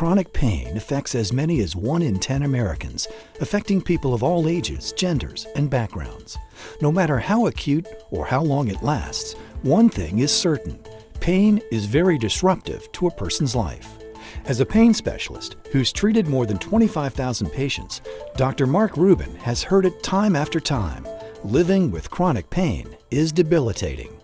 Chronic pain affects as many as 1 in 10 Americans, affecting people of all ages, genders, and backgrounds. No matter how acute or how long it lasts, one thing is certain: pain is very disruptive to a person's life. As a pain specialist who's treated more than 25,000 patients, Dr. Mark Rubin has heard it time after time. Living with chronic pain is debilitating.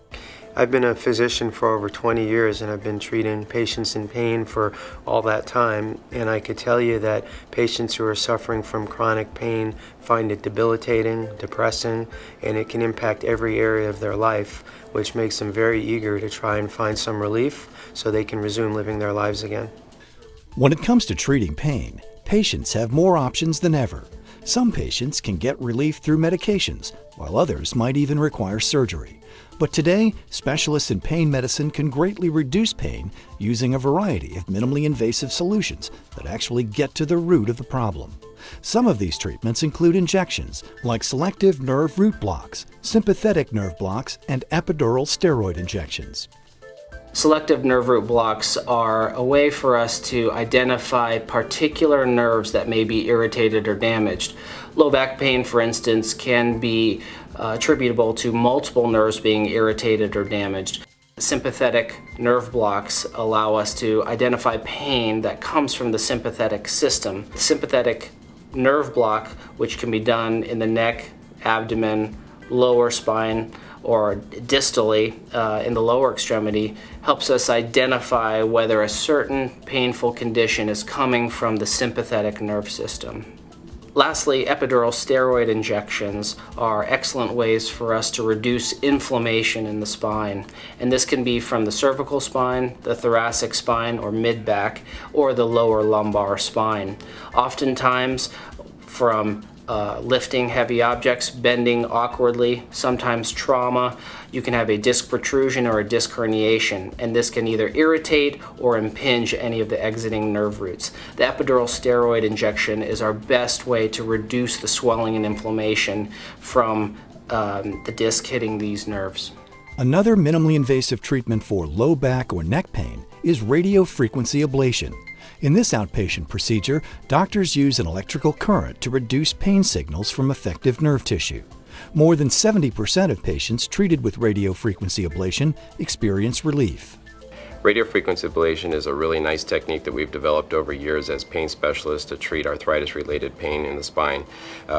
I've been a physician for over 20 years and I've been treating patients in pain for all that time, and I could tell you that patients who are suffering from chronic pain find it debilitating, depressing, and it can impact every area of their life, which makes them very eager to try and find some relief so they can resume living their lives again. When it comes to treating pain, patients have more options than ever. Some patients can get relief through medications, while others might even require surgery. But today, specialists in pain medicine can greatly reduce pain using a variety of minimally invasive solutions that actually get to the root of the problem. Some of these treatments include injections like selective nerve root blocks, sympathetic nerve blocks, and epidural steroid injections. Selective nerve root blocks are a way for us to identify particular nerves that may be irritated or damaged. Low back pain, for instance, can be attributable to multiple nerves being irritated or damaged. Sympathetic nerve blocks allow us to identify pain that comes from the sympathetic system. Sympathetic nerve block, which can be done in the neck, abdomen, lower spine, or distally in the lower extremity, helps us identify whether a certain painful condition is coming from the sympathetic nerve system. Lastly, epidural steroid injections are excellent ways for us to reduce inflammation in the spine. And this can be from the cervical spine, the thoracic spine or mid-back, or the lower lumbar spine. Oftentimes from lifting heavy objects, bending awkwardly, sometimes trauma, you can have a disc protrusion or a disc herniation, and this can either irritate or impinge any of the exiting nerve roots. The epidural steroid injection is our best way to reduce the swelling and inflammation from the disc hitting these nerves. Another minimally invasive treatment for low back or neck pain is radiofrequency ablation. In this outpatient procedure, doctors use an electrical current to reduce pain signals from affected nerve tissue. More than 70% of patients treated with radiofrequency ablation experience relief. Radiofrequency ablation is a really nice technique that we've developed over years as pain specialists to treat arthritis-related pain in the spine.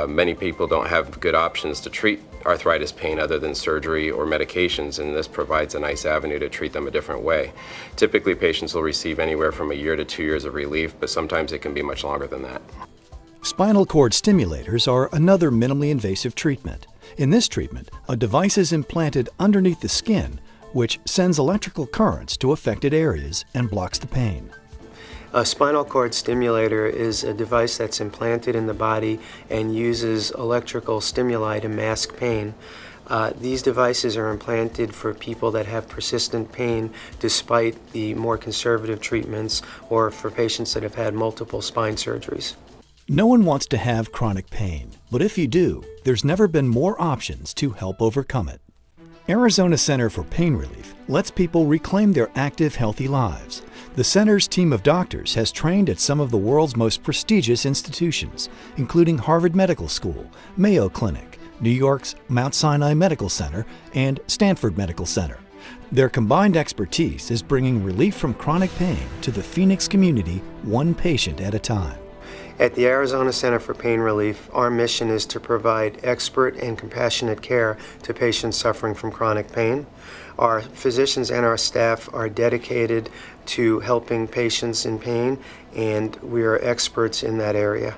Many people don't have good options to treat arthritis pain other than surgery or medications, and this provides a nice avenue to treat them a different way. Typically, patients will receive anywhere from 1 year to 2 years of relief, but sometimes it can be much longer than that. Spinal cord stimulators are another minimally invasive treatment. In this treatment, a device is implanted underneath the skin, which sends electrical currents to affected areas and blocks the pain. A spinal cord stimulator is a device that's implanted in the body and uses electrical stimuli to mask pain. These devices are implanted for people that have persistent pain despite the more conservative treatments, or for patients that have had multiple spine surgeries. No one wants to have chronic pain, but if you do, there's never been more options to help overcome it. Arizona Center for Pain Relief lets people reclaim their active, healthy lives. The center's team of doctors has trained at some of the world's most prestigious institutions, including Harvard Medical School, Mayo Clinic, New York's Mount Sinai Medical Center, and Stanford Medical Center. Their combined expertise is bringing relief from chronic pain to the Phoenix community, one patient at a time. At the Arizona Center for Pain Relief, our mission is to provide expert and compassionate care to patients suffering from chronic pain. Our physicians and our staff are dedicated to helping patients in pain, and we are experts in that area.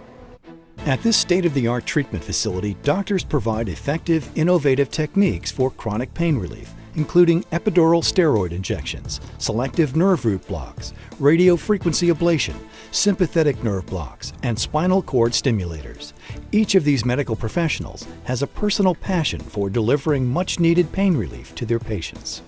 At this state-of-the-art treatment facility, doctors provide effective, innovative techniques for chronic pain relief, including epidural steroid injections, selective nerve root blocks, radiofrequency ablation, sympathetic nerve blocks, and spinal cord stimulators. Each of these medical professionals has a personal passion for delivering much-needed pain relief to their patients.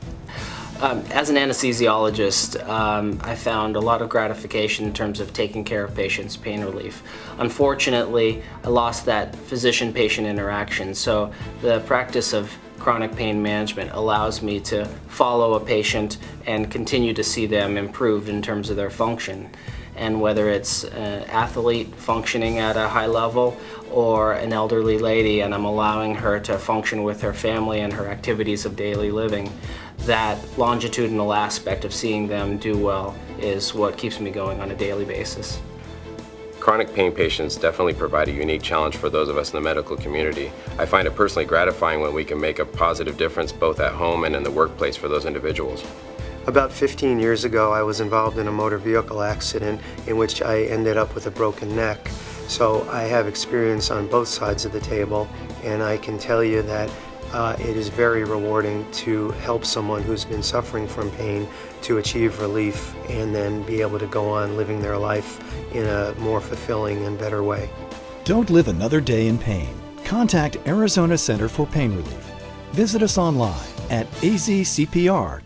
As an anesthesiologist, I found a lot of gratification in terms of taking care of patients' pain relief. Unfortunately, I lost that physician-patient interaction, so the practice of chronic pain management allows me to follow a patient and continue to see them improved in terms of their function. And whether it's an athlete functioning at a high level or an elderly lady, and I'm allowing her to function with her family and her activities of daily living, that longitudinal aspect of seeing them do well is what keeps me going on a daily basis. Chronic pain patients definitely provide a unique challenge for those of us in the medical community. I find it personally gratifying when we can make a positive difference both at home and in the workplace for those individuals. About 15 years ago, I was involved in a motor vehicle accident in which I ended up with a broken neck. So I have experience on both sides of the table, and I can tell you that it is very rewarding to help someone who's been suffering from pain to achieve relief and then be able to go on living their life in a more fulfilling and better way. Don't live another day in pain. Contact Arizona Center for Pain Relief. Visit us online at azcpr.com.